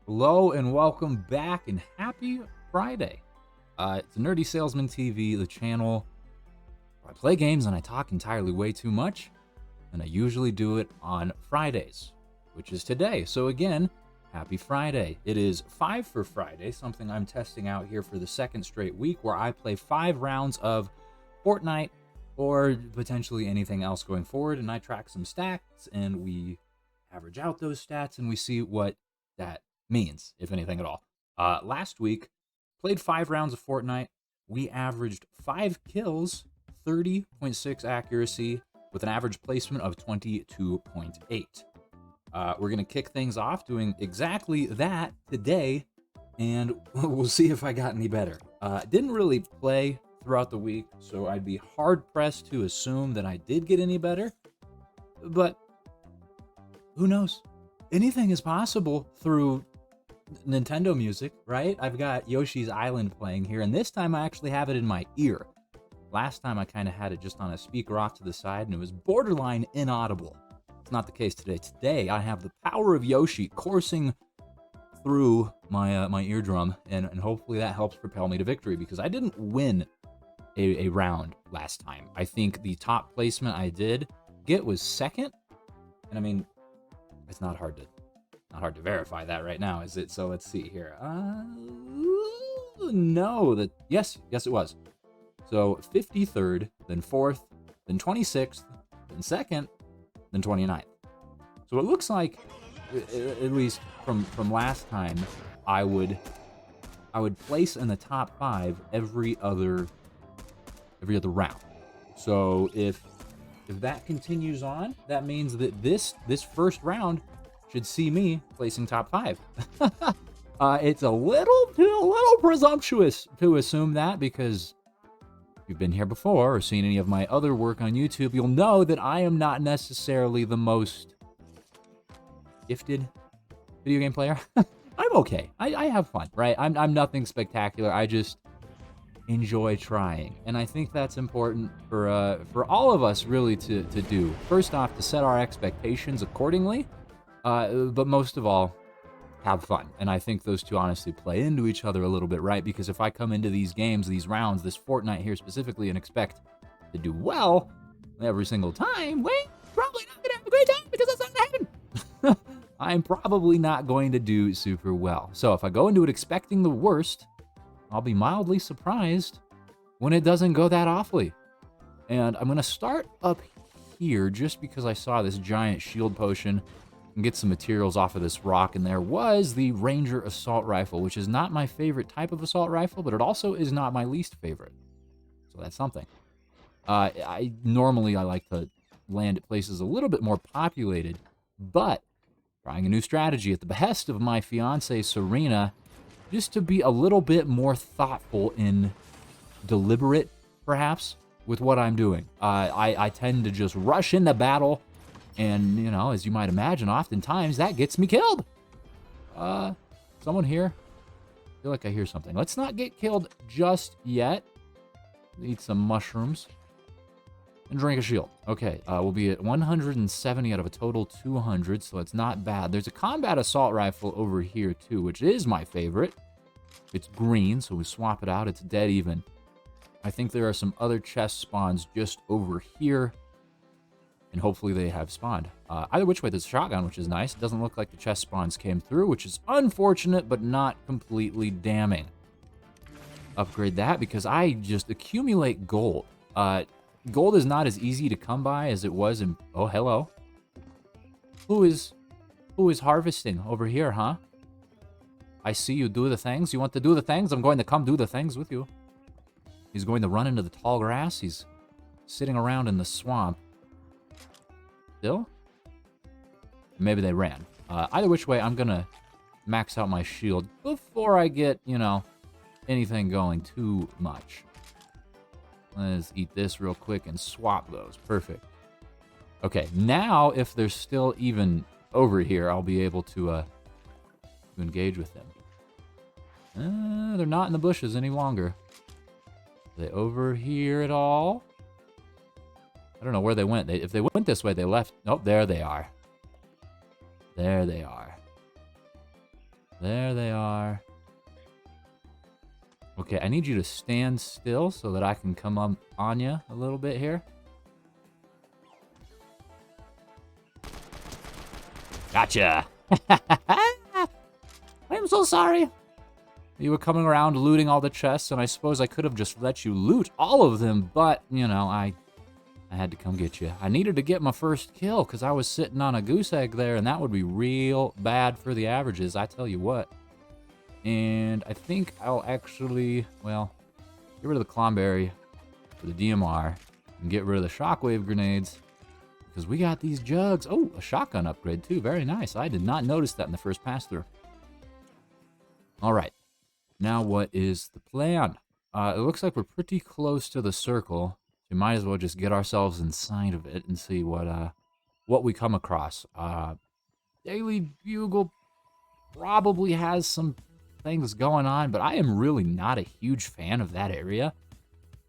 Hello and welcome back and happy Friday. It's Nerdy Salesman TV, the channel where I play games and I talk entirely way too much, and I usually do it on Fridays, which is today. So again, happy Friday. It is 5 for Friday, something I'm testing out here for the second straight week where I play 5 rounds of Fortnite or potentially anything else going forward, and I track some stats and we average out those stats and we see what that means, if anything at all. Last week, played 5 rounds of Fortnite. We averaged 5 kills, 30.6 accuracy, with an average placement of 22.8. We're going to kick things off doing exactly that today, and we'll see if I got any better. Didn't really play throughout the week, so I'd be hard-pressed to assume that I did get any better, but who knows? Anything is possible through Nintendo music, right? I've got Yoshi's Island playing here, and this time I actually have it in my ear. Last time I kind of had it just on a speaker off to the side, and it was borderline inaudible. It's not the case today. Today, I have the power of Yoshi coursing through my eardrum, and hopefully that helps propel me to victory, because I didn't win a round last time. I think the top placement I did get was second, and I mean, it's not hard to verify that right now, is it? So let's see here. No, yes it was. So 53rd, then 4th, then 26th, then 2nd, then 29th. So it looks like, at least from last time, I would place in the top 5 every other round. So if that continues on, that means that this first round should see me placing top 5. It's a little presumptuous to assume that, because if you've been here before or seen any of my other work on YouTube, you'll know that I am not necessarily the most gifted video game player. I'm okay. I have fun, right? I'm nothing spectacular. I just enjoy trying, and I think that's important for all of us really to do. First off, to set our expectations accordingly, but most of all, have fun. And I think those two honestly play into each other a little bit, right? Because if I come into these games, these rounds, this Fortnite here specifically, and expect to do well every single time, wait, probably not gonna have a great time, because that's not gonna happen. I'm probably not going to do super well. So if I go into it expecting the worst, I'll be mildly surprised when it doesn't go that awfully. And I'm gonna start up here just because I saw this giant shield potion and get some materials off of this rock, and there was the Ranger assault rifle, which is not my favorite type of assault rifle, but it also is not my least favorite. So that's something. I normally like to land at places a little bit more populated, but trying a new strategy at the behest of my fiance Serena, just to be a little bit more thoughtful and deliberate, perhaps, with what I'm doing. I tend to just rush into battle, and, you know, as you might imagine, oftentimes that gets me killed. Someone here? I feel like I hear something. Let's not get killed just yet. Eat some mushrooms and drink a shield. Okay, we'll be at 170 out of a total 200, so it's not bad. There's a combat assault rifle over here, too, which is my favorite. It's green, so we swap it out. It's dead even. I think there are some other chest spawns just over here, and hopefully they have spawned. Either which way, there's a shotgun, which is nice. It doesn't look like the chest spawns came through, which is unfortunate, but not completely damning. Upgrade that, because I just accumulate gold. Gold is not as easy to come by as it was in... Oh, hello. Who is harvesting over here, huh? I see you do the things. You want to do the things? I'm going to come do the things with you. He's going to run into the tall grass. He's sitting around in the swamp. Still? Maybe they ran. Either which way, I'm going to max out my shield before I get, you know, anything going too much. Let's eat this real quick and swap those. Perfect. Okay, now if they're still even over here, I'll be able to engage with them. They're not in the bushes any longer. Are they over here at all? I don't know where they went. If they went this way, they left. Nope, there they are. There they are. There they are. Okay, I need you to stand still so that I can come up on you a little bit here. Gotcha. I'm so sorry. You were coming around looting all the chests, and I suppose I could have just let you loot all of them, but, you know, I had to come get you. I needed to get my first kill because I was sitting on a goose egg there, and that would be real bad for the averages, I tell you what. And I think I'll actually, well, get rid of the Clonberry for the DMR and get rid of the shockwave grenades because we got these jugs. Oh, a shotgun upgrade too. Very nice. I did not notice that in the first pass through. All right. Now what is the plan? It looks like we're pretty close to the circle. We might as well just get ourselves inside of it and see what we come across. Daily Bugle probably has some things going on, but I am really not a huge fan of that area.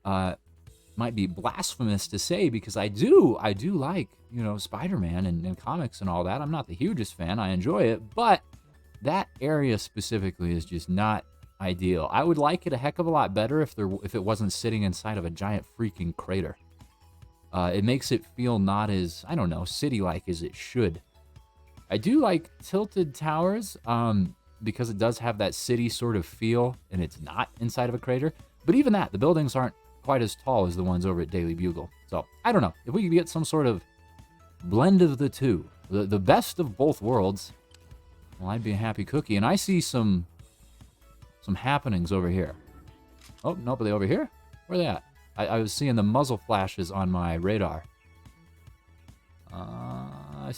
Might be blasphemous to say because I do like, you know, Spider-Man and comics and all that. I'm not the hugest fan. I enjoy it, but that area specifically is just not ideal. I would like it a heck of a lot better if it wasn't sitting inside of a giant freaking crater. It makes it feel not as, I don't know, city-like as it should. I do like Tilted Towers, because it does have that city sort of feel, and it's not inside of a crater. But even that, the buildings aren't quite as tall as the ones over at Daily Bugle. So, I don't know. If we could get some sort of blend of the two, the best of both worlds, well, I'd be a happy cookie. And I see some happenings over here. Oh, nope, are they over here? Where are they at? I was seeing the muzzle flashes on my radar. I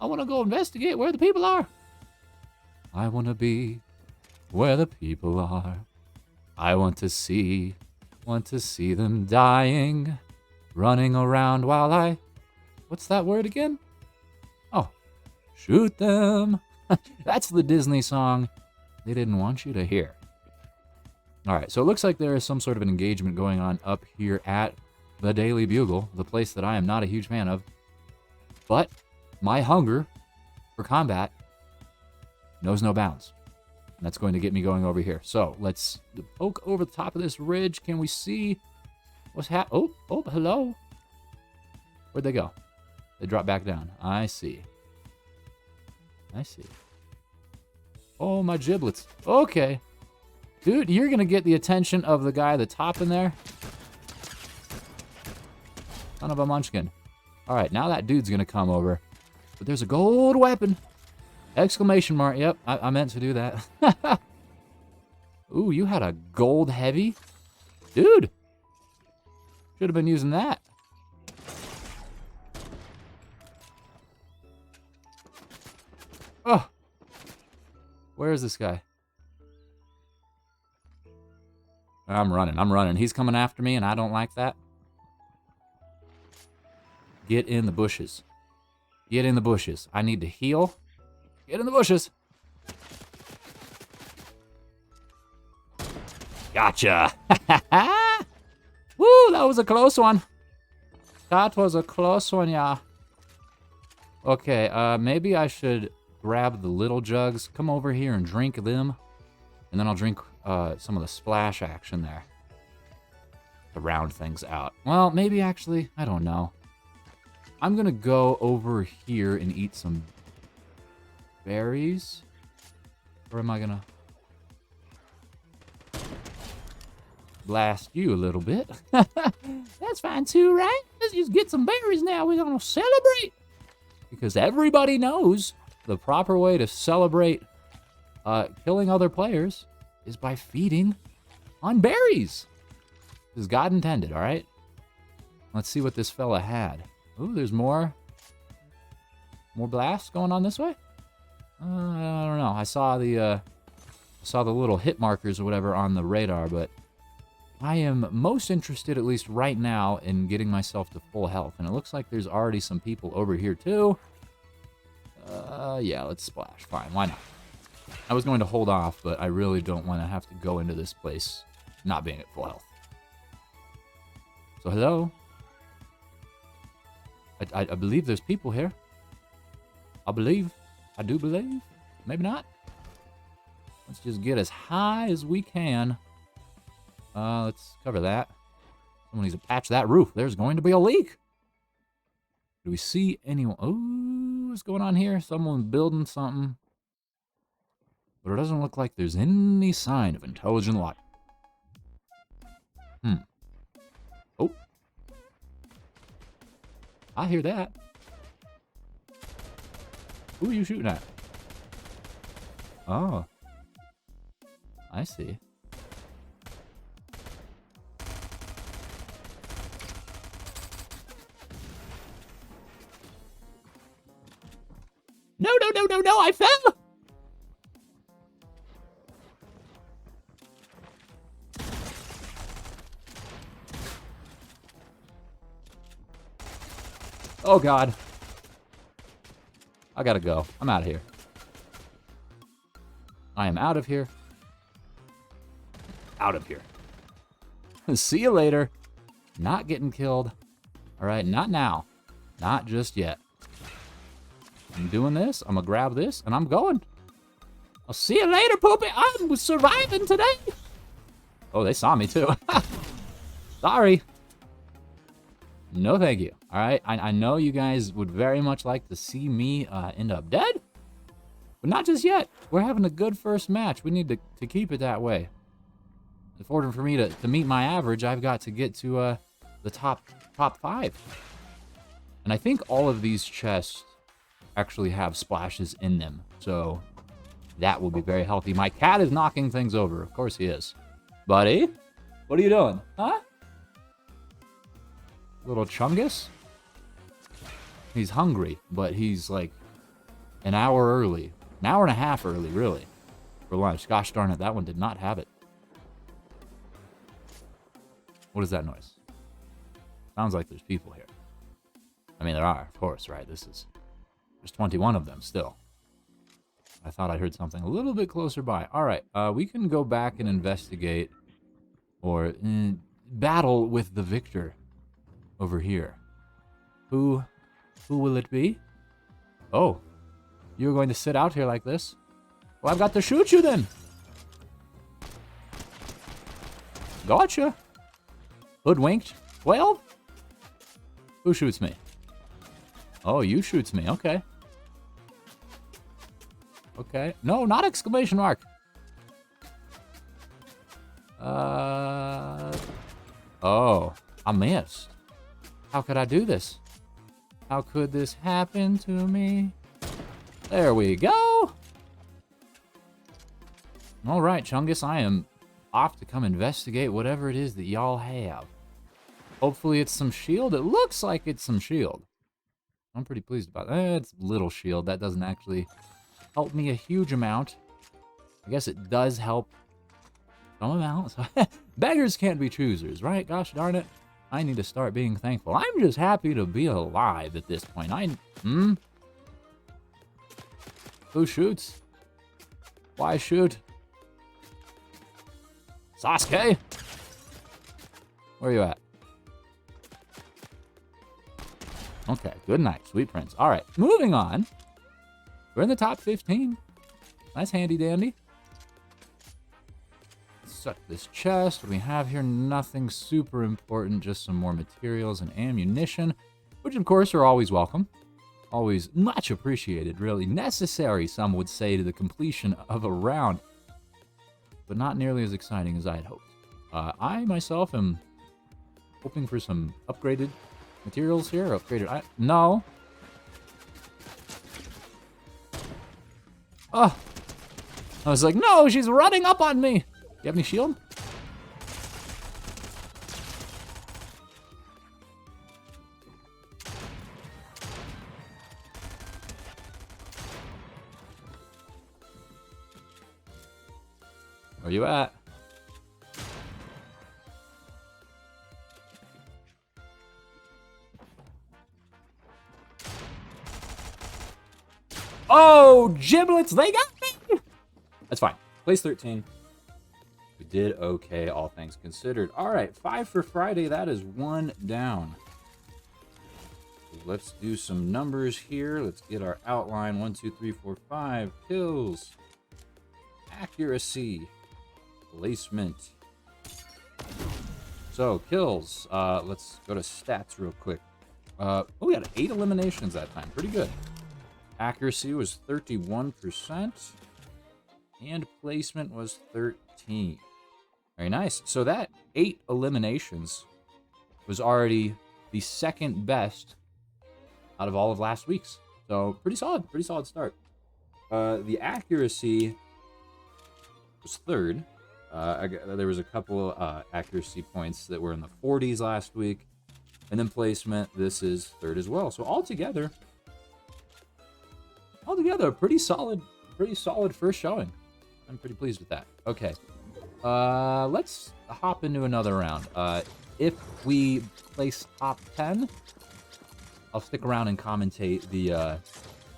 want to go investigate where the people are. I want to be where the people are. I want to see them dying, running around while I... What's that word again? Oh, shoot them. That's the Disney song they didn't want you to hear. All right, so it looks like there is some sort of an engagement going on up here at the Daily Bugle, the place that I am not a huge fan of. But my hunger for combat knows no bounds. And that's going to get me going over here. So let's poke over the top of this ridge. Can we see what's happening? Oh, hello. Where'd they go? They dropped back down. I see. Oh, my giblets. Okay. Dude, you're going to get the attention of the guy at the top in there. Son of a munchkin. All right, now that dude's going to come over. But there's a gold weapon. Exclamation mark. Yep, I meant to do that. Ooh, you had a gold heavy? Dude. Should have been using that. Oh. Where is this guy? I'm running. He's coming after me, and I don't like that. Get in the bushes. Get in the bushes. I need to heal. Get in the bushes. Gotcha. Woo, that was a close one. That was a close one, yeah. Okay, maybe I should grab the little jugs, come over here and drink them, and then I'll drink some of the splash action there to round things out. Well, maybe actually, I don't know. I'm gonna go over here and eat some berries, or am I gonna blast you a little bit? That's fine too, right? Let's just get some berries now. We're gonna celebrate, because everybody knows the proper way to celebrate killing other players is by feeding on berries. This is God intended, all right? Let's see what this fella had. Ooh, there's more blasts going on this way? I don't know. I saw the little hit markers or whatever on the radar, but I am most interested, at least right now, in getting myself to full health. And it looks like there's already some people over here too. Yeah, let's splash. Fine, why not? I was going to hold off, but I really don't want to have to go into this place not being at full health. So hello? I believe there's people here. I do believe. Maybe not. Let's just get as high as we can. Let's cover that. Someone needs to patch that roof. There's going to be a leak. Do we see anyone? Oh, what's going on here? Someone building something. But it doesn't look like there's any sign of intelligent life. Oh. I hear that. Who are you shooting at? Oh. I see. No, no, no, no, no, I fell! Oh, God. I gotta go. I'm out of here. I am out of here. Out of here. See you later. Not getting killed. All right, not now. Not just yet. I'm doing this. I'm gonna grab this, and I'm going. I'll see you later, Poopy. I'm surviving today. Oh, they saw me, too. Sorry. No, thank you. All right, I know you guys would very much like to see me end up dead, but not just yet. We're having a good first match. We need to keep it that way. In order for me to meet my average, I've got to get to the top 5. And I think all of these chests actually have splashes in them, so that will be very healthy. My cat is knocking things over. Of course he is. Buddy, what are you doing? Huh? Little Chungus? He's hungry, but he's like an hour early. An hour and a half early, really, for lunch. Gosh darn it, that one did not have it. What is that noise? Sounds like there's people here. I mean, there are, of course, right? There's 21 of them still. I thought I heard something a little bit closer by. All right, we can go back and investigate or battle with the victor over here. Who will it be? Oh, you're going to sit out here like this? Well, I've got to shoot you then. Gotcha. Hoodwinked. 12? Who shoots me? Oh, you shoots me. Okay. Okay. No, not exclamation mark. Oh, I missed. How could I do this? How could this happen to me? There we go. All right, Chungus, I am off to come investigate whatever it is that y'all have. Hopefully it's some shield. It looks like it's some shield. I'm pretty pleased about that. It's little shield. That doesn't actually help me a huge amount. I guess it does help some amount. Beggars can't be choosers, right? Gosh darn it. I need to start being thankful. I'm just happy to be alive at this point. Who shoots? Why shoot? Sasuke? Where are you at? Okay, good night, sweet prince. All right, moving on. We're in the top 15. That's handy dandy. Suck this chest. What do we have here? Nothing super important, just some more materials and ammunition, which of course are always welcome. Always much appreciated, really. Necessary, some would say, to the completion of a round, but not nearly as exciting as I had hoped. I myself am hoping for some upgraded materials here. No. Oh. I was like, no, she's running up on me. You have any shield? Where you at? Oh, giblets, they got me! That's fine. Place 13. We did okay, all things considered. All right, 5 for Friday. That is 1 down. Let's do some numbers here. Let's get our outline. 1, 2, 3, 4, 5 kills. accuracy, placement. So, kills. Let's go to stats real quick. We had 8 eliminations that time. Pretty good. Accuracy was 31%. And placement was 13. Very nice. So that 8 eliminations was already the second best out of all of last week's. So pretty solid start. The accuracy was 3rd. There was a couple accuracy points that were in the 40s last week. And then placement, this is 3rd as well. So altogether, a pretty solid first showing. I'm pretty pleased with that. Okay. Let's hop into another round. If we place top 10, I'll stick around and commentate the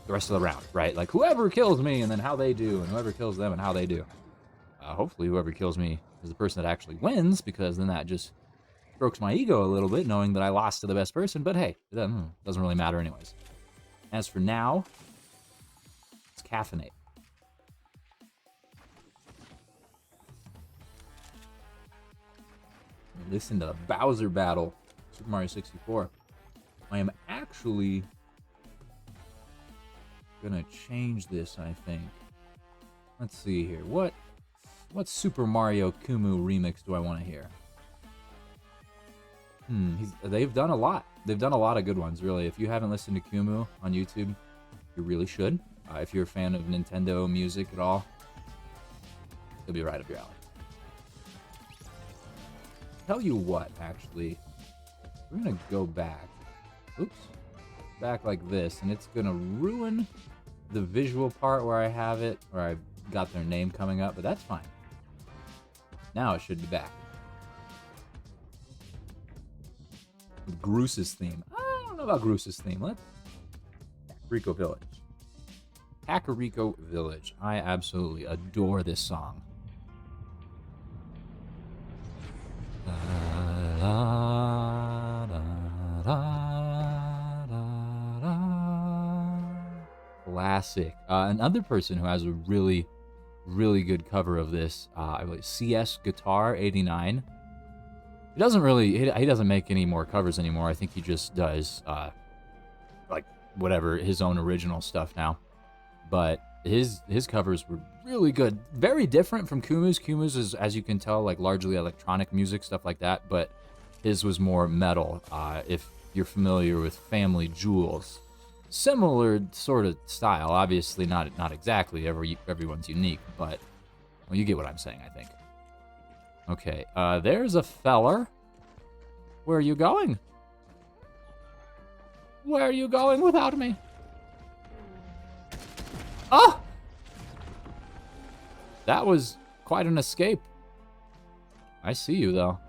rest of the round, right? Like whoever kills me and then how they do, and whoever kills them and how they do. Hopefully whoever kills me is the person that actually wins, because then that just strokes my ego a little bit, knowing that I lost to the best person. But hey, it doesn't really matter anyways. As for now, let's caffeinate. Listen to the Bowser battle, Super Mario 64. I am actually gonna change this, I think. Let's see here. What Super Mario Kumu remix do I want to hear? They've done a lot. They've done a lot of good ones, really. If you haven't listened to Kumu on YouTube, you really should. If you're a fan of Nintendo music at all, it'll be right up your alley. Tell you what, actually, we're gonna go back. Oops. Back like this, and it's gonna ruin the visual part where I have it, where I've got their name coming up, but that's fine. Now it should be back. Groos's theme. I don't know about Groos's theme. Let's Kakariko Village. Kakariko Village. I absolutely adore this song. Classic. Another person who has a really good cover of this, I believe CS Guitar 89. He doesn't make any more covers anymore. I think he just does like whatever his own original stuff now. But his covers were really good. Very different from Kumu's. Kumu's is, as you can tell, like largely electronic music, stuff like that, but his was more metal. If you're familiar with Family Jewels, similar sort of style. Obviously not exactly, everyone's unique, but well, you get what I'm saying, I think. Okay, there's a feller. Where are you going? Where are you going without me? Oh! That was quite an escape. I see you, though.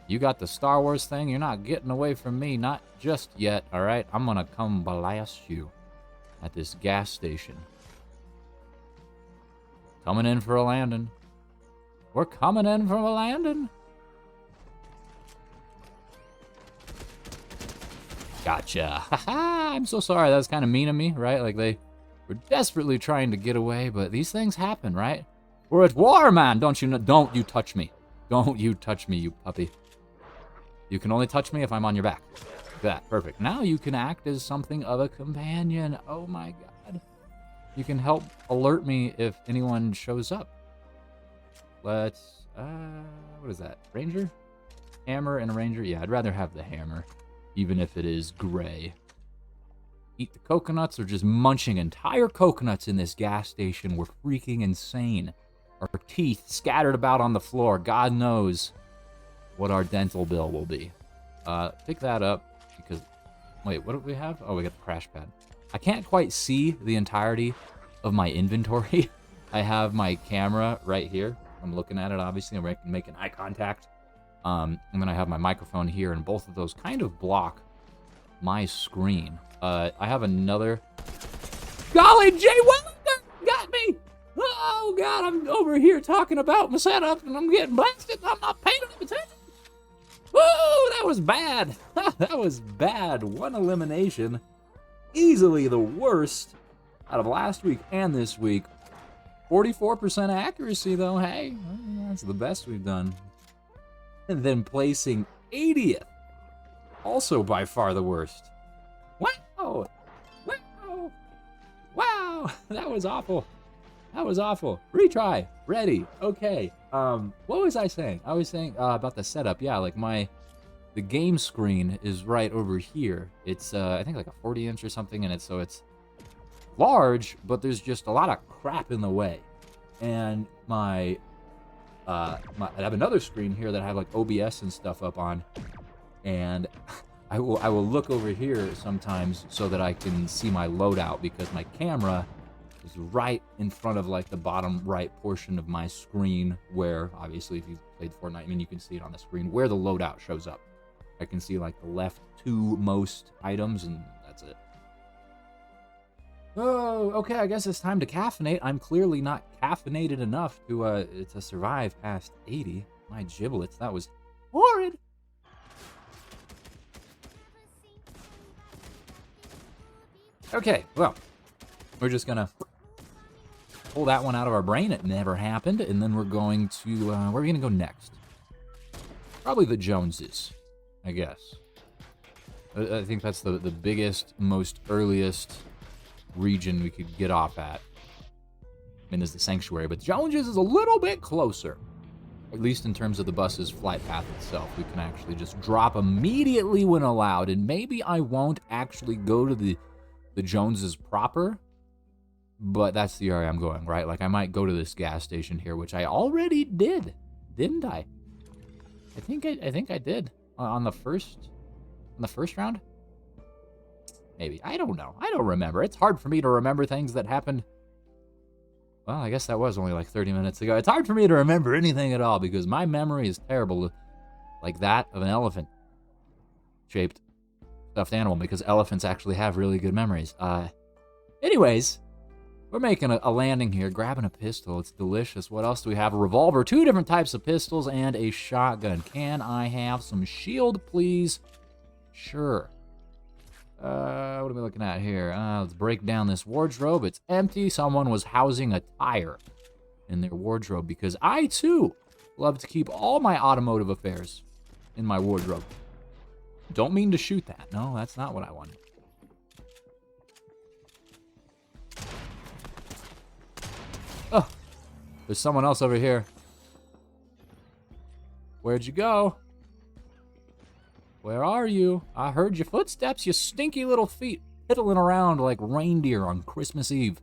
You got the Star Wars thing. You're not getting away from me. Not just yet, all right? I'm going to come blast you at this gas station. Coming in for a landing. We're coming in for a landing. Gotcha. Haha, I'm so sorry. That was kind of mean of me, right? Like, they were desperately trying to get away, but these things happen, right? We're at war, man. Don't you touch me. Don't you touch me, you puppy. You can only touch me if I'm on your back. Like that. Perfect. Now you can act as something of a companion. Oh, my God. You can help alert me if anyone shows up. Let's, what is that? Ranger? Hammer and a ranger? Yeah, I'd rather have the hammer, even if it is gray. Eat the coconuts, or just munching entire coconuts in this gas station. We're freaking insane. Our teeth scattered about on the floor. God knows what our dental bill will be. Pick that up, because, wait, what do we have? Oh, we got the crash pad. I can't quite see the entirety of my inventory. I have my camera right here. I'm looking at it, obviously. I'm making eye contact. And then I have my microphone here, and both of those kind of block my screen. I have another... Golly, Jay Wellington got me! Oh, God, I'm over here talking about my setup, and I'm getting blasted. I'm not paying any attention. Whoa, that was bad. That was bad. One elimination. Easily the worst out of last week and this week. 44% accuracy, though. Hey, that's the best we've done. And then placing 80th. Also by far the worst. Wow! Wow! Wow! That was awful. That was awful. Retry. Ready. Okay. What was I saying? I was saying about the setup. Yeah, like the game screen is right over here. It's I think like a 40-inch or something, and it's large, but there's just a lot of crap in the way. And I have another screen here that I have like OBS and stuff up on, and I will look over here sometimes so that I can see my loadout, because my camera is right in front of like the bottom right portion of my screen, where obviously if you've played Fortnite, I mean, you can see it on the screen where the loadout shows up. I can see like the left two most items, and that's it. Oh, okay, I guess it's time to caffeinate. I'm clearly not caffeinated enough to survive past 80. My giblets, that was horrid. Okay, well, we're just gonna pull that one out of our brain. It never happened, and then we're going to, where are we gonna go next? Probably the Joneses, I guess. I think that's the biggest, most earliest region we could get off at. I mean, there's the Sanctuary, but Joneses is a little bit closer. At least in terms of the bus's flight path itself. We can actually just drop immediately when allowed, and maybe I won't actually go to the Joneses proper, but that's the area I'm going, right? Like, I might go to this gas station here, which I already did, didn't I? I think I did on the first round. Maybe. I don't know. I don't remember. It's hard for me to remember things that happened. Well, I guess that was only like 30 minutes ago. It's hard for me to remember anything at all because my memory is terrible, like that of an elephant-shaped stuffed animal, because elephants actually have really good memories. Anyways, we're making a landing here, grabbing a pistol. It's delicious. What else do we have? A revolver, 2 different types of pistols, and a shotgun. Can I have some shield, please? Sure. What are we looking at here? Let's break down this wardrobe. It's empty. Someone was housing a tire in their wardrobe, because I, too, love to keep all my automotive affairs in my wardrobe. Don't mean to shoot that. No, that's not what I wanted. Oh, there's someone else over here. Where'd you go? Where are you? I heard your footsteps, you stinky little feet, piddling around like reindeer on Christmas Eve.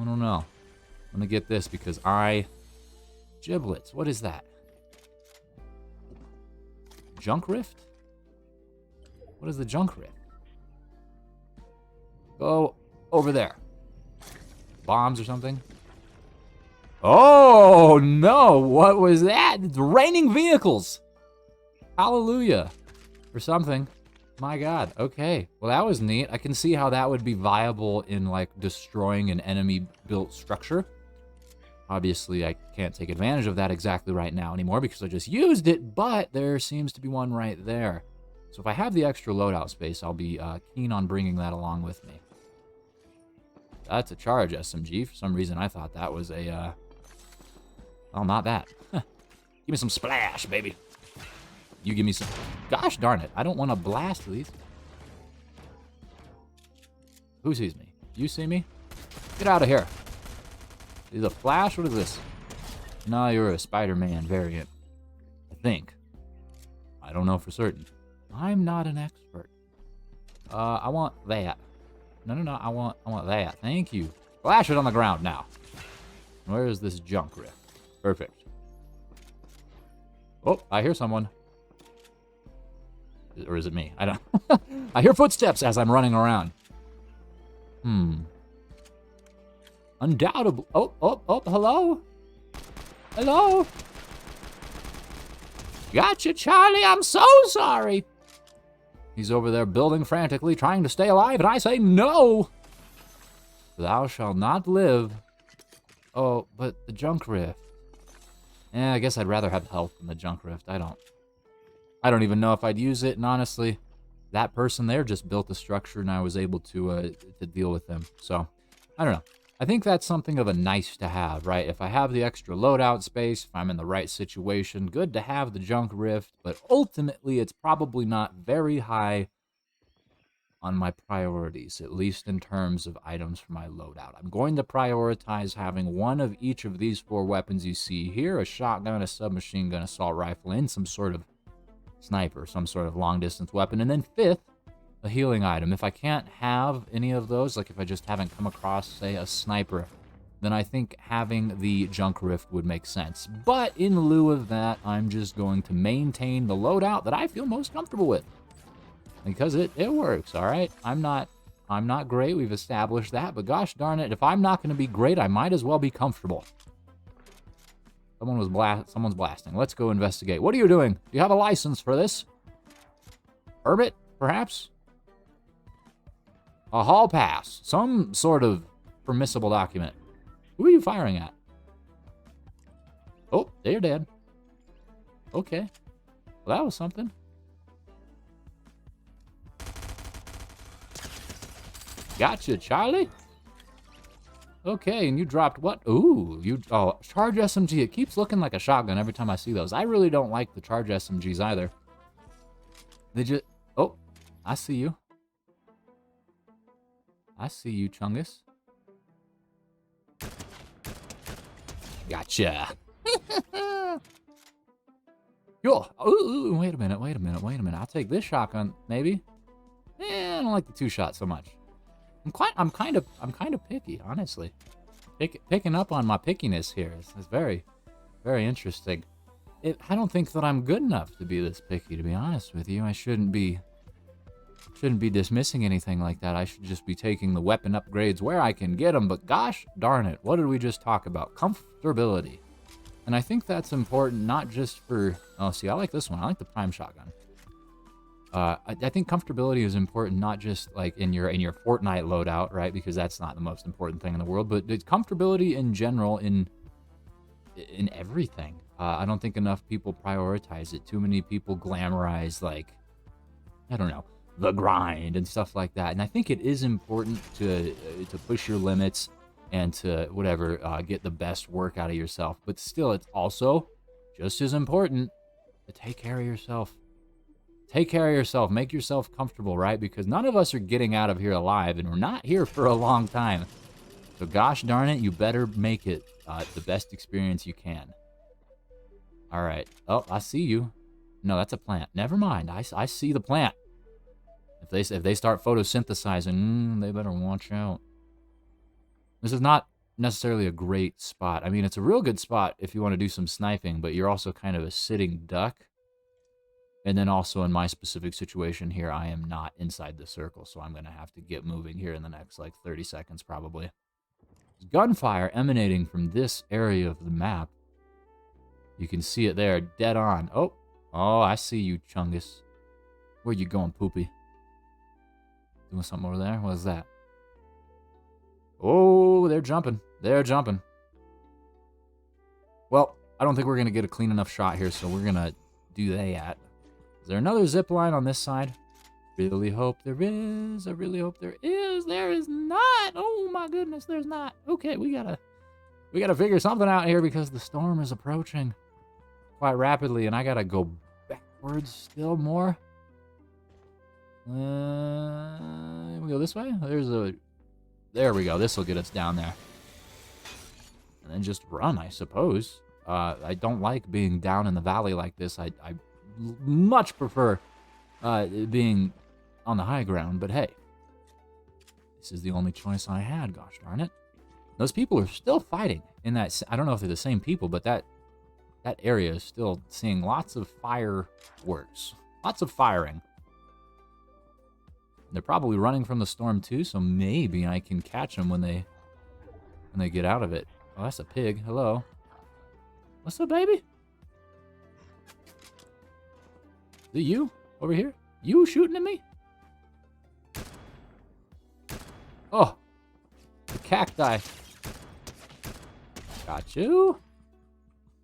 I don't know. I'm gonna get this because Giblets, what is that? Junk rift? What is the junk rift? Go over there. Bombs or something? Oh, no! What was that? It's raining vehicles! Hallelujah. Or something. My god. Okay. Well, that was neat. I can see how that would be viable in, like, destroying an enemy-built structure. Obviously, I can't take advantage of that exactly right now anymore because I just used it, but there seems to be one right there. So if I have the extra loadout space, I'll be keen on bringing that along with me. That's a charge SMG. For some reason, I thought that was a, well, not that. Give me some splash, baby. You give me some... Gosh darn it. I don't want to blast these. Who sees me? You see me? Get out of here. Is it a flash? What is this? No, you're a Spider-Man variant. I think. I don't know for certain. I'm not an expert. I want that. No. I want that. Thank you. Flash it on the ground now. Where is this junk rift? Perfect. Oh, I hear someone. Or is it me? I don't... I hear footsteps as I'm running around. Undoubtedly... Oh, hello? Hello? Gotcha, Charlie. I'm so sorry. He's over there building frantically, trying to stay alive, and I say no. Thou shalt not live. Oh, but the junk rift. Yeah, I guess I'd rather have health than the junk rift. I don't even know if I'd use it, and honestly, that person there just built a structure, and I was able to deal with them. So, I don't know. I think that's something of a nice to have, right? If I have the extra loadout space, if I'm in the right situation, good to have the junk rift, but ultimately it's probably not very high on my priorities, at least in terms of items for my loadout. I'm going to prioritize having one of each of these 4 weapons you see here, a shotgun, a submachine gun, assault rifle, and some sort of sniper, some sort of long-distance weapon, and then 5th, a healing item. If I can't have any of those, like if I just haven't come across, say, a sniper, then I think having the junk rift would make sense. But in lieu of that, I'm just going to maintain the loadout that I feel most comfortable with. Because it works, all right? I'm not great, we've established that, but gosh darn it, if I'm not going to be great, I might as well be comfortable. Someone's blasting. Let's go investigate. What are you doing? Do you have a license for this? Permit, perhaps? A hall pass. Some sort of permissible document. Who are you firing at? Oh, they're dead. Okay. Well, that was something. Gotcha, Charlie. Okay, and you dropped what? Ooh, oh, charge SMG. It keeps looking like a shotgun every time I see those. I really don't like the charge SMGs either. Oh, I see you. I see you, Chungus. Gotcha. Yo, ooh, wait a minute. I'll take this shotgun, maybe. I don't like the 2-shot so much. I'm kind of picky, honestly. Picking up on my pickiness here is very, very interesting. I don't think that I'm good enough to be this picky, to be honest with you. I shouldn't be dismissing anything like that. I should just be taking the weapon upgrades where I can get them, but gosh darn it, what did we just talk about? Comfortability. And I think that's important, not just for... Oh, see, I like this one. I like the prime shotgun. I think comfortability is important, not just like in your Fortnite loadout, right? Because that's not the most important thing in the world, but it's comfortability in general in everything. I don't think enough people prioritize it. Too many people glamorize, like, I don't know, the grind and stuff like that. And I think it is important to push your limits and to whatever get the best work out of yourself. But still, it's also just as important to take care of yourself. Take care of yourself. Make yourself comfortable, right? Because none of us are getting out of here alive, and we're not here for a long time. So gosh darn it, you better make it the best experience you can. All right. Oh, I see you. No, that's a plant. Never mind. I see the plant. If they start photosynthesizing, they better watch out. This is not necessarily a great spot. I mean, it's a real good spot if you want to do some sniping, but you're also kind of a sitting duck. And then also in my specific situation here, I am not inside the circle, so I'm going to have to get moving here in the next, like, 30 seconds probably. Gunfire emanating from this area of the map. You can see it there, dead on. Oh, I see you, Chungus. Where you going, Poopy? Doing something over there? What is that? Oh, they're jumping. They're jumping. Well, I don't think we're going to get a clean enough shot here, so we're going to do that. Is there another zip line on this side? Really hope there is. I really hope there is. There is not. Oh my goodness, there's not. Okay, we gotta figure something out here because the storm is approaching quite rapidly, and I gotta go backwards still more. We go this way. There we go. This will get us down there, and then just run, I suppose. I don't like being down in the valley like this. I much prefer being on the high ground, but hey, this is the only choice I had, gosh darn it. Those people are still fighting in that, I don't know if they're the same people, but that area is still seeing lots of fireworks, lots of firing. They're probably running from the storm too, so maybe I can catch them when they get out of it. Oh, that's a pig. Hello. What's up, baby? Is it you over here? You shooting at me? Oh, the cacti. Got you.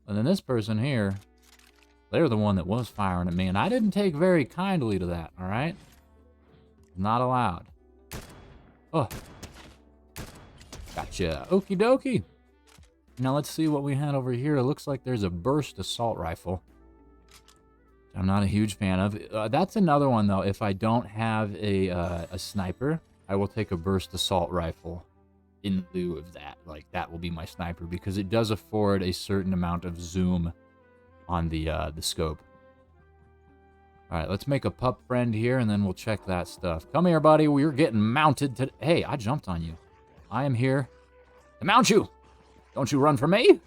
And then this person here, they're the one that was firing at me, and I didn't take very kindly to that, all right? Not allowed. Oh. Gotcha. Okie dokie. Now let's see what we had over here. It looks like there's a burst assault rifle. I'm not a huge fan of. That's another one, though. If I don't have a sniper, I will take a burst assault rifle in lieu of that. Like, that will be my sniper because it does afford a certain amount of zoom on the scope. All right, let's make a pup friend here, and then we'll check that stuff. Come here, buddy. We're getting mounted to... Hey, I jumped on you. I am here to mount you. Don't you run from me.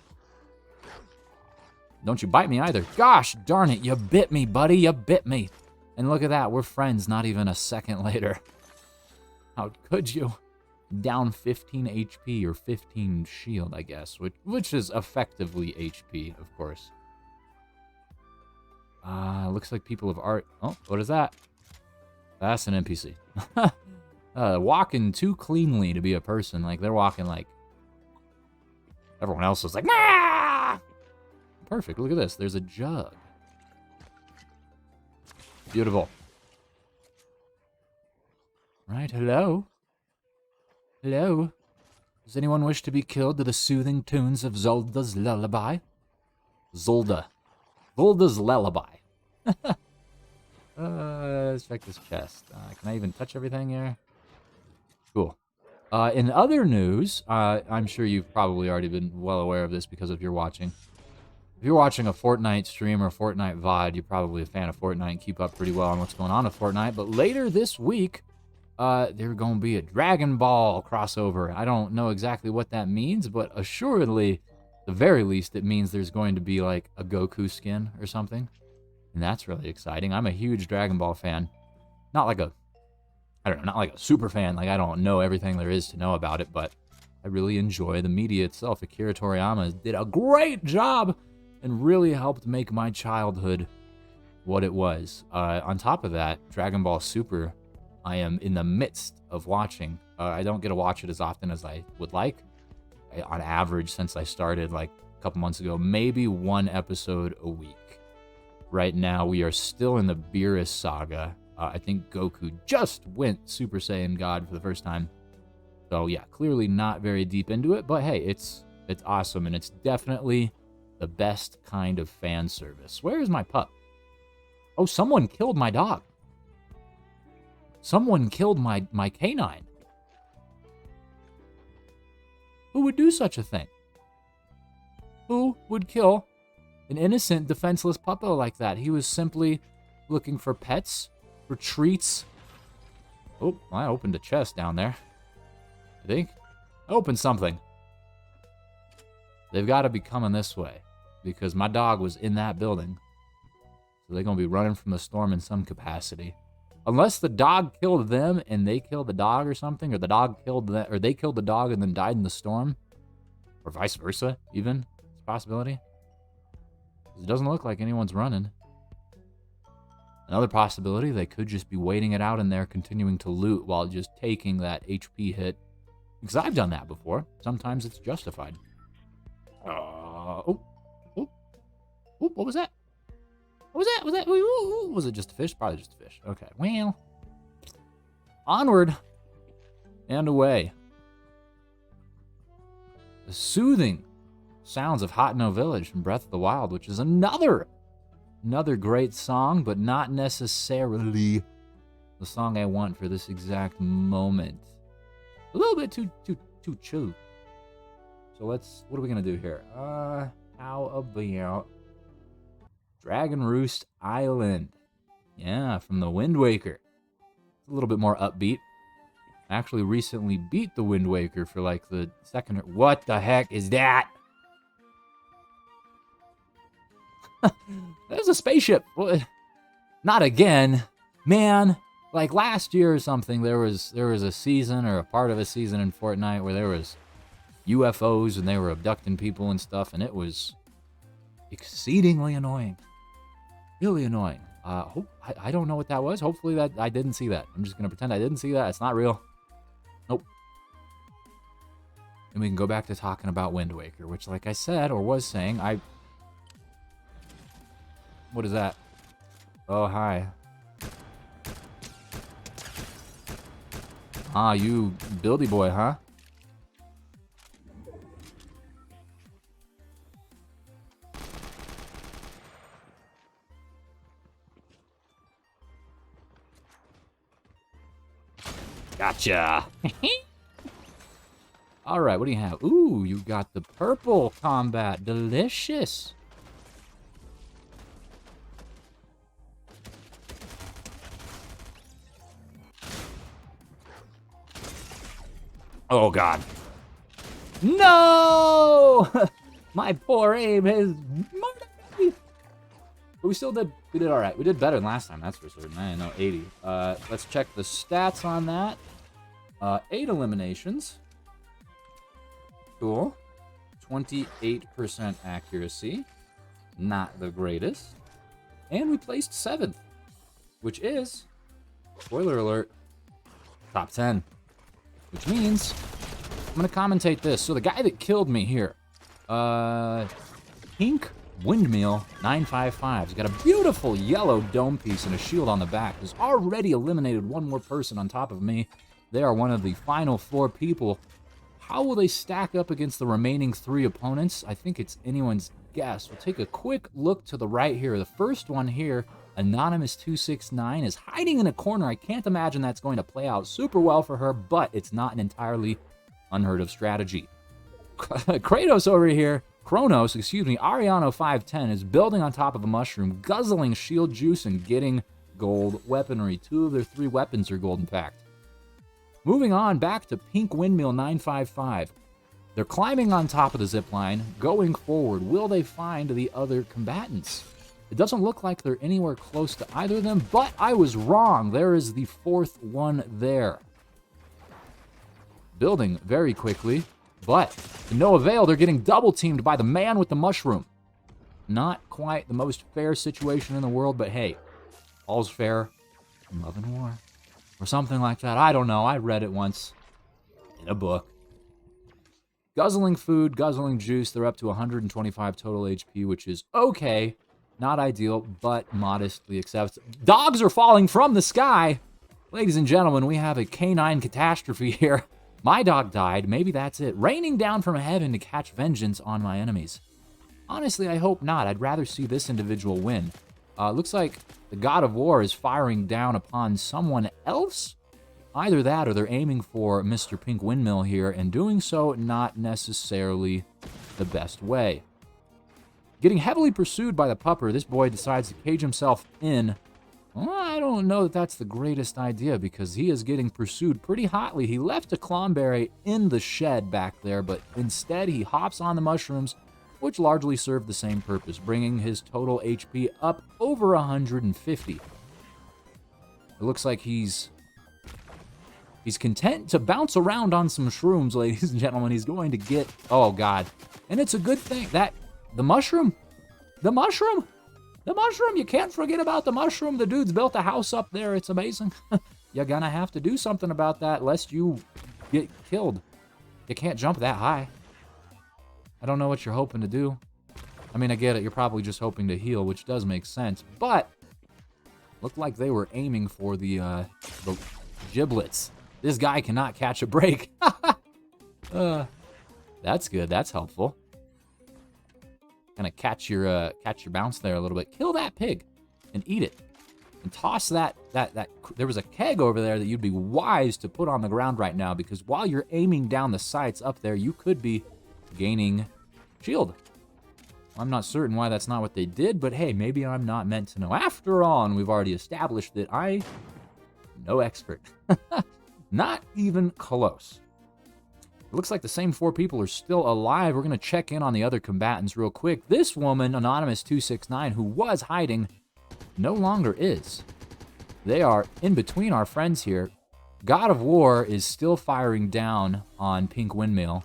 Don't you bite me either. Gosh darn it, you bit me, buddy. You bit me. And look at that. We're friends not even a second later. How could you? Down 15 HP or 15 shield, I guess, which is effectively HP, of course. Looks like people have art. Oh, what is that? That's an NPC. Walking too cleanly to be a person. Like, they're walking like... Everyone else is like, nah! Perfect, look at this. There's a jug. Beautiful. Right, hello? Hello? Does anyone wish to be killed to the soothing tunes of Zolda's lullaby? Zolda's lullaby. Let's check this chest. Can I even touch everything here? Cool. In other news, I'm sure you've probably already been well aware of this because if you're watching. If you're watching a Fortnite stream or a Fortnite VOD, you're probably a fan of Fortnite and keep up pretty well on what's going on with Fortnite. But later this week, there's going to be a Dragon Ball crossover. I don't know exactly what that means, but assuredly, at the very least, it means there's going to be like a Goku skin or something. And that's really exciting. I'm a huge Dragon Ball fan. Not like a super fan. Like, I don't know everything there is to know about it, but I really enjoy the media itself. Akira Toriyama did a great job and really helped make my childhood what it was. On top of that, Dragon Ball Super, I am in the midst of watching. I don't get to watch it as often as I would like. On average, since I started like a couple months ago, maybe one episode a week. Right now, we are still in the Beerus saga. I think Goku just went Super Saiyan God for the first time. So yeah, clearly not very deep into it, but hey, it's awesome, and it's definitely the best kind of fan service. Where is my pup? Oh, someone killed my dog. Someone killed my canine. Who would do such a thing? Who would kill an innocent, defenseless puppo like that? He was simply looking for pets, for treats. Oh, I opened a chest down there. I think. I opened something. They've got to be coming this way because my dog was in that building. So they're going to be running from the storm in some capacity. Unless the dog killed them and they killed the dog or something, or the dog killed them, or they killed the dog and then died in the storm, or vice versa, even. It's a possibility. It doesn't look like anyone's running. Another possibility, they could just be waiting it out in there, continuing to loot while just taking that HP hit. Because I've done that before. Sometimes it's justified. What was that? What was that? Was it just a fish? Probably just a fish. Okay, well. Onward and away. The soothing sounds of Hot No Village from Breath of the Wild, which is another great song, but not necessarily the song I want for this exact moment. A little bit too chill. So what are we gonna do here? How about Dragon Roost Island? Yeah, from the Wind Waker. It's a little bit more upbeat. I actually recently beat the Wind Waker for like the second. What the heck is that? There's a spaceship. Not again, man. Like last year or something, there was a season or a part of a season in Fortnite where there was UFOs and they were abducting people and stuff, and it was exceedingly annoying. Really annoying. I don't know what that was. Hopefully that I didn't see that. I'm just gonna pretend I didn't see that. It's not real. Nope. And we can go back to talking about Wind Waker, which, like I said, or was saying, what is that? Oh, hi. Ah, you buildy boy, huh? Gotcha. All right, what do you have? Ooh, you got the purple combat. Delicious. Oh, God. No! My poor aim has murdered me. But we still did, we did all right. We did better than last time, that's for certain. I know, 80. Let's check the stats on that. 8 eliminations. Cool. 28% accuracy. Not the greatest. And we placed 7th, which is, spoiler alert, top 10. Which means I'm going to commentate this. So the guy that killed me here, Pink Windmill 955. He's got a beautiful yellow dome piece and a shield on the back. He's already eliminated one more person on top of me. They are one of the final 4 people. How will they stack up against the remaining 3 opponents? I think it's anyone's guess. We'll take a quick look to the right here. The first one here, Anonymous269, is hiding in a corner. I can't imagine that's going to play out super well for her, but it's not an entirely unheard of strategy. Kratos over here, Kronos, excuse me, Ariano510 is building on top of a mushroom, guzzling shield juice and getting gold weaponry. 2 of their 3 weapons are gold, in fact. Moving on back to Pink Windmill 955. They're climbing on top of the zipline, going forward. Will they find the other combatants? It doesn't look like they're anywhere close to either of them, but I was wrong. There is the 4th one there. Building very quickly, but to no avail. They're getting double teamed by the man with the mushroom. Not quite the most fair situation in the world, but hey, all's fair in love and war. Or something like that. I don't know. I read it once in a book. Guzzling food, guzzling juice. They're up to 125 total HP, which is okay. Not ideal, but modestly acceptable. Dogs are falling from the sky. Ladies and gentlemen, we have a canine catastrophe here. My dog died. Maybe that's it. Raining down from heaven to catch vengeance on my enemies. Honestly, I hope not. I'd rather see this individual win. Looks like the God of War is firing down upon someone else. Either that or they're aiming for Mr. Pink Windmill here, and doing so not necessarily the best way. Getting heavily pursued by the pupper, this boy decides to cage himself in. Well, I don't know that that's the greatest idea because he is getting pursued pretty hotly. He left a Clomberry in the shed back there, but instead he hops on the mushrooms, which largely served the same purpose, bringing his total HP up over 150. It looks like he's content to bounce around on some shrooms, ladies and gentlemen. He's going to get, oh God. And it's a good thing that the mushroom, you can't forget about the mushroom. The dude's built a house up there. It's amazing. You're gonna have to do something about that lest you get killed. You can't jump that high. I don't know what you're hoping to do. I mean, I get it. You're probably just hoping to heal, which does make sense. But looked like they were aiming for the giblets. This guy cannot catch a break. That's good. That's helpful. Gonna catch your bounce there a little bit. Kill that pig and eat it. And toss that. There was a keg over there that you'd be wise to put on the ground right now, because while you're aiming down the sights up there, you could be gaining shield. I'm not certain why that's not what they did, but hey, maybe I'm not meant to know. After all, and we've already established that I'm no expert. Not even close. It looks like the same 4 people are still alive. We're going to check in on the other combatants real quick. This woman, Anonymous269, who was hiding, no longer is. They are in between our friends here. God of War is still firing down on Pink Windmill.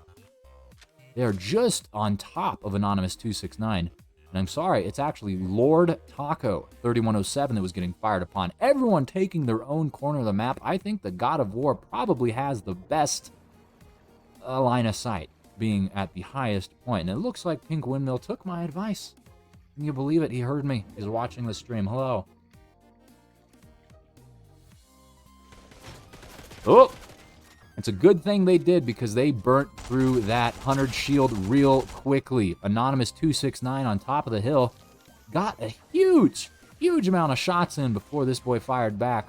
They are just on top of Anonymous269. And I'm sorry, it's actually Lord Taco 3107 that was getting fired upon. Everyone taking their own corner of the map. I think the God of War probably has the best line of sight, being at the highest point. And it looks like Pink Windmill took my advice. Can you believe it? He heard me. He's watching the stream. Hello. Oh! It's a good thing they did, because they burnt through that 100 shield real quickly. Anonymous269 on top of the hill got a huge amount of shots in before this boy fired back.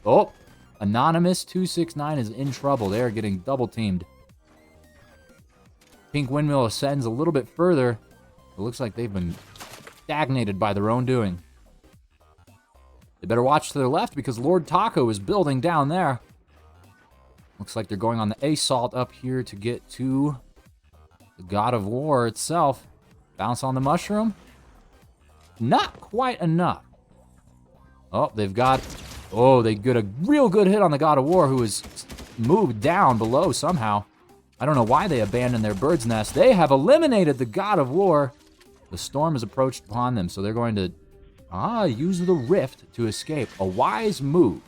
Oh! Anonymous 269 is in trouble. They are getting double teamed. Pink Windmill ascends a little bit further. It looks like they've been stagnated by their own doing. They better watch to their left because Lord Taco is building down there. Looks like they're going on the assault up here to get to the God of War itself. Bounce on the mushroom. Not quite enough. Oh, they get a real good hit on the God of War, who is moved down below somehow. I don't know why they abandoned their bird's nest. They have eliminated the God of War. The storm has approached upon them, so they're going to use the rift to escape. A wise move.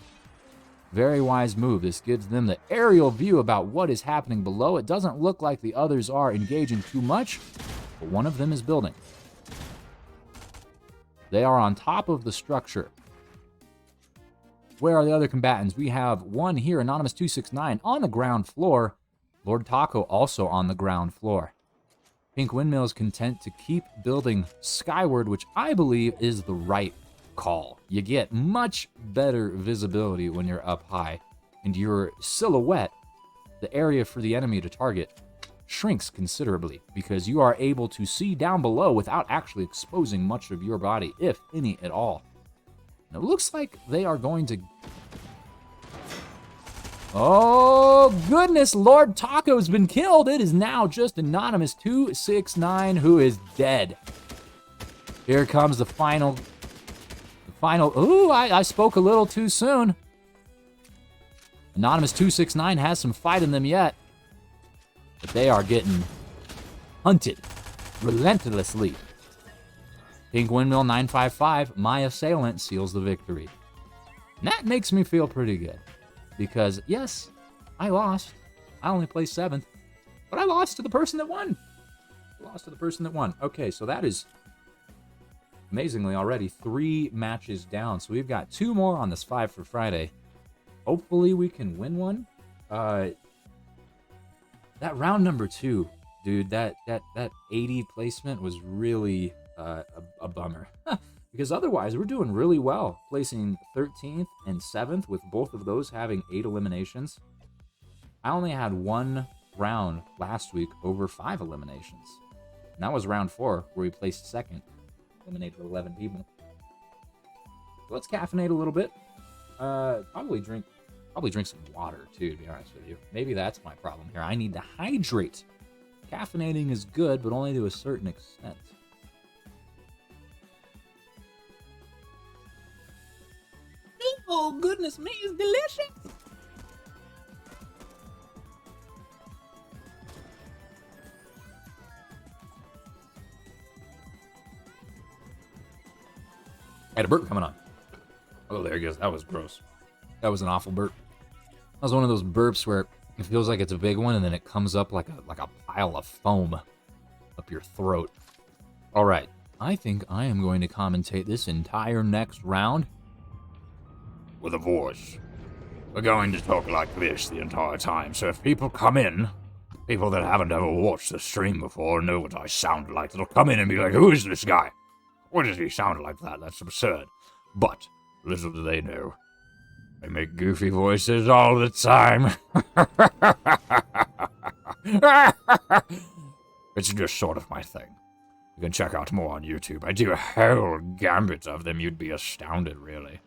Very wise move. This gives them the aerial view about what is happening below. It doesn't look like the others are engaging too much, but one of them is building. They are on top of the structure. Where are the other combatants? We have one here, Anonymous 269, on the ground floor. Lord Taco also on the ground floor. Pink Windmill is content to keep building skyward, which I believe is the right call. You get much better visibility when you're up high, and your silhouette, the area for the enemy to target, shrinks considerably because you are able to see down below without actually exposing much of your body, if any at all. And it looks like they are going to... Oh, goodness, Lord Taco's been killed. It is now just Anonymous 269 who is dead. Here comes the final... Ooh, I spoke a little too soon. Anonymous 269 has some fight in them yet. But they are getting hunted relentlessly. Pink Windmill 955, my assailant, seals the victory. And that makes me feel pretty good. Because, yes, I lost. I only placed 7th. But I lost to the person that won. Okay, so that is, amazingly already, 3 matches down. So we've got 2 more on this 5 for Friday. Hopefully we can win one. That round number 2, dude, that 80 placement was really a bummer. Because otherwise, we're doing really well, placing 13th and 7th, with both of those having 8 eliminations. I only had 1 round last week over 5 eliminations. And that was round 4, where we placed 2nd. Eliminated 11 people. So let's caffeinate a little bit. Probably drink some water, too, to be honest with you. Maybe that's my problem here. I need to hydrate. Caffeinating is good, but only to a certain extent. Oh, goodness me, it's delicious. I had a burp coming on. Oh, there he goes. That was gross. That was an awful burp. That was one of those burps where it feels like it's a big one, and then it comes up like a pile of foam up your throat. All right. I think I am going to commentate this entire next round with a voice. We're going to talk like this the entire time, so if people come in, people that haven't ever watched the stream before know what I sound like, they'll come in and be like, who is this guy? Why does he sound like that? That's absurd. But, little do they know, I make goofy voices all the time. It's just sort of my thing. You can check out more on YouTube. I do a whole gambit of them. You'd be astounded, really.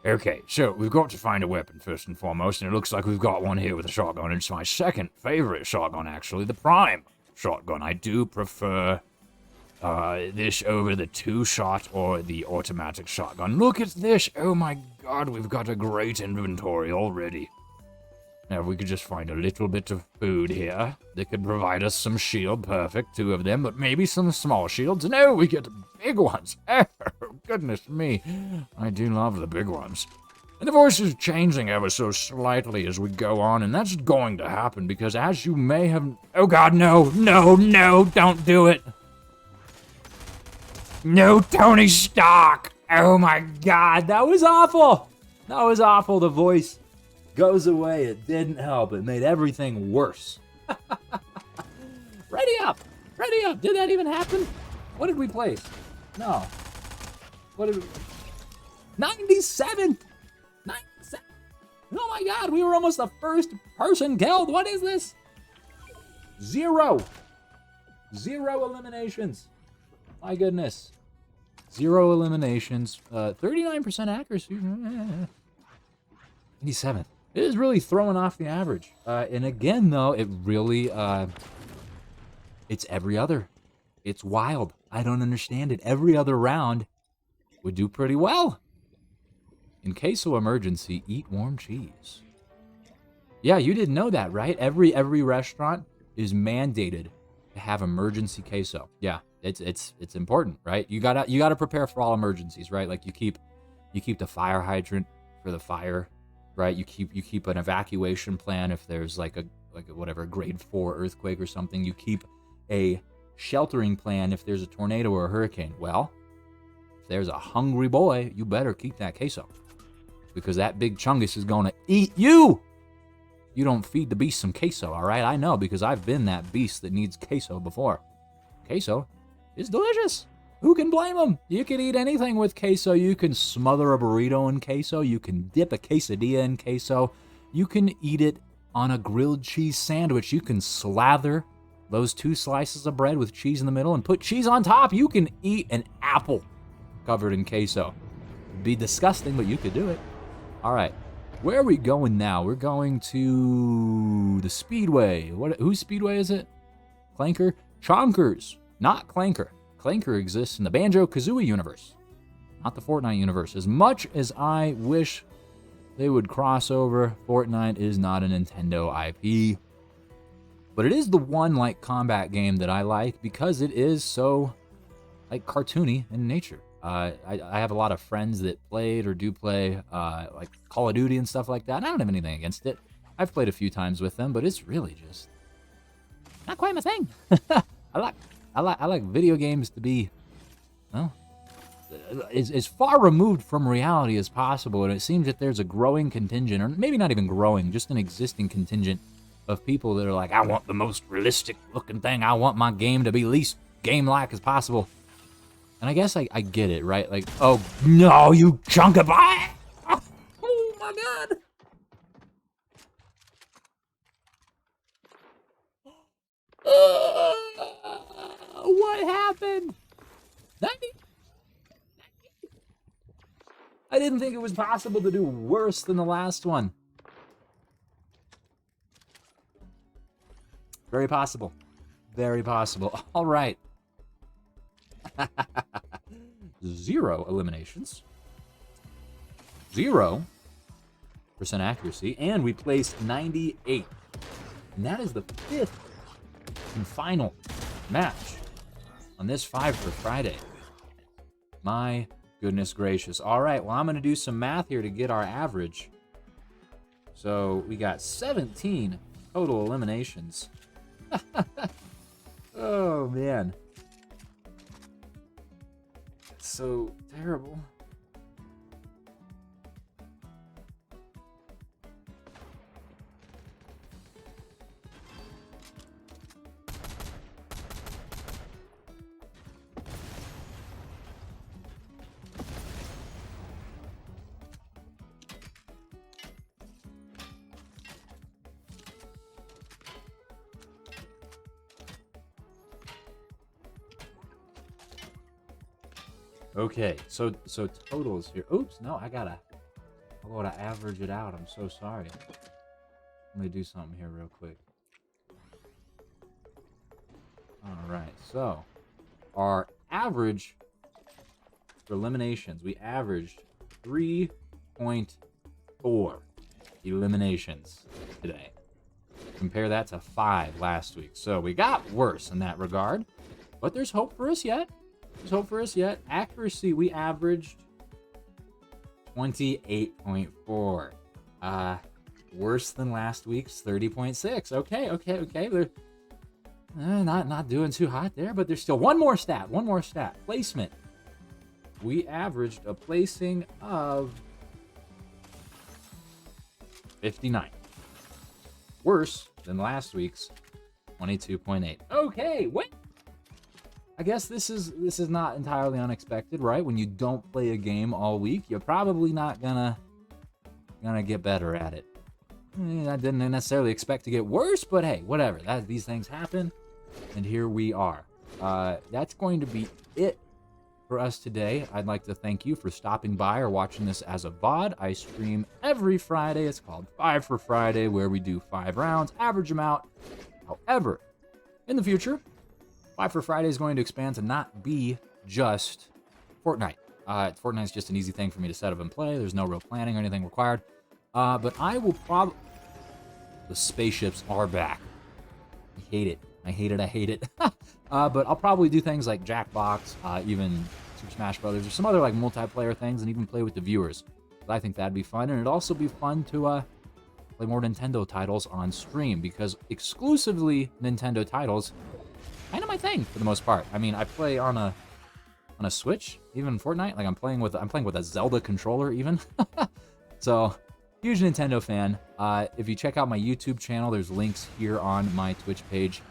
Okay, so we've got to find a weapon first and foremost, and it looks like we've got one here with a shotgun. It's my second favorite shotgun, actually, the Prime shotgun. I do prefer this over the 2-shot or the automatic shotgun. Look at this! Oh my god, we've got a great inventory already. Now, if we could just find a little bit of food here, they could provide us some shield. Perfect, 2 of them, but maybe some small shields. No, we get big ones. Oh, goodness me. I do love the big ones. And the voice is changing ever so slightly as we go on, and that's going to happen because as you may have... Oh god, no, no, no, don't do it. No, Tony Stark. Oh my god, that was awful. That was awful. The voice goes away. It didn't help. It made everything worse. Ready up. Ready up. Did that even happen? What did we place? No. What did we... 97th. 97th. Oh my god, we were almost the first person killed. What is this? 0. 0 eliminations. My goodness. 0 eliminations. 39% accuracy. 87th. It is really throwing off the average. And again, though, it really, it's every other. It's wild. I don't understand it. Every other round would do pretty well. In queso emergency, eat warm cheese. Yeah, you didn't know that, right? Every restaurant is mandated to have emergency queso. Yeah, it's important, right? You gotta prepare for all emergencies, right? Like you keep the fire hydrant for the fire, right? You keep an evacuation plan if there's like a whatever grade 4 earthquake or something. You keep a sheltering plan if there's a tornado or a hurricane. Well, if there's a hungry boy, you better keep that queso, because that big chungus is gonna eat you. You don't feed the beast some queso, all right? I know, because I've been that beast that needs queso before. Queso is delicious. Who can blame them? You can eat anything with queso. You can smother a burrito in queso. You can dip a quesadilla in queso. You can eat it on a grilled cheese sandwich. You can slather those 2 slices of bread with cheese in the middle and put cheese on top. You can eat an apple covered in queso. It'd be disgusting, but you could do it. All right. Where are we going now? We're going to the Speedway. Whose Speedway is it? Clanker? Chonkers, not Clanker. Clanker exists in the Banjo-Kazooie universe, not the Fortnite universe. As much as I wish they would cross over, Fortnite is not a Nintendo IP. But it is the one like combat game that I like because it is so like cartoony in nature. I have a lot of friends that played or do play like Call of Duty and stuff like that. And I don't have anything against it. I've played a few times with them, but it's really just not quite my thing. I like video games to be, well, as far removed from reality as possible. And it seems that there's a growing contingent, or maybe not even growing, just an existing contingent of people that are like, I want the most realistic looking thing. I want my game to be least game-like as possible. And I guess I get it, right? Like, oh, no, you chunk of... Oh, my God. What happened? I didn't think it was possible to do worse than the last one. Very possible. Very possible. All right. 0 eliminations. 0% accuracy. And we placed 98. And that is the 5th and final match on this 5 for Friday. My goodness gracious. All right, well, I'm going to do some math here to get our average. So we got 17 total eliminations. Oh, man. It's so terrible. Okay, so totals here. Oops, no, I'll go to average it out. I'm so sorry. Let me do something here real quick. All right, so our average for eliminations, we averaged 3.4 eliminations today. Compare that to 5 last week. So we got worse in that regard, but there's hope for us yet. There's hope for us yet. Accuracy, we averaged 28.4. Worse than last week's 30.6. Okay. They're not doing too hot there, but there's still one more stat. Placement. We averaged a placing of 59. Worse than last week's 22.8. Okay, wait. I guess this is not entirely unexpected, right? When you don't play a game all week, you're probably not gonna gonna get better at it. I didn't necessarily expect to get worse, but hey, whatever. These things happen, and here we are. That's going to be it for us today. I'd like to thank you for stopping by or watching this as a VOD. I stream every Friday. It's called 5 for Friday, where we do 5 rounds, average them out. However, in the future, 5 for Friday is going to expand to not be just Fortnite. Fortnite's just an easy thing for me to set up and play. There's no real planning or anything required. But I will probably... The spaceships are back. I hate it. I hate it. I hate it. But I'll probably do things like Jackbox, even Super Smash Brothers, or some other like multiplayer things, and even play with the viewers. But I think that'd be fun, and it'd also be fun to play more Nintendo titles on stream, because exclusively Nintendo titles, kind of my thing for the most part. I mean, I play on a Switch, even Fortnite. Like I'm playing with a Zelda controller, even. So, huge Nintendo fan. If you check out my YouTube channel, there's links here on my Twitch page.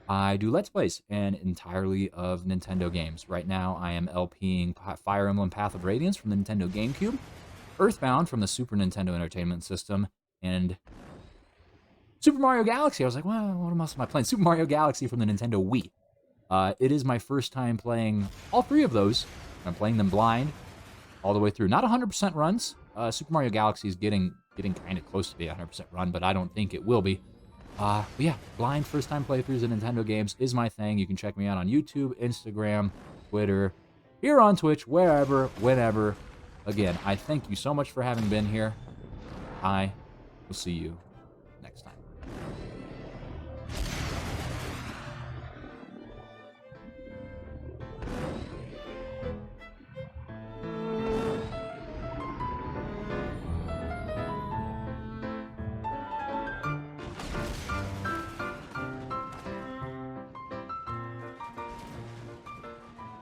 I do Let's Plays, and entirely of Nintendo games. Right now, I am LPing Fire Emblem Path of Radiance from the Nintendo GameCube, Earthbound from the Super Nintendo Entertainment System, and Super Mario Galaxy. I was like, well, what else am I playing? Super Mario Galaxy from the Nintendo Wii. It is my first time playing all 3 of those. I'm playing them blind all the way through. Not 100% runs. Super Mario Galaxy is getting kind of close to be a 100% run, but I don't think it will be. But yeah, blind first-time playthroughs of Nintendo games is my thing. You can check me out on YouTube, Instagram, Twitter, here on Twitch, wherever, whenever. Again, I thank you so much for having been here. I will see you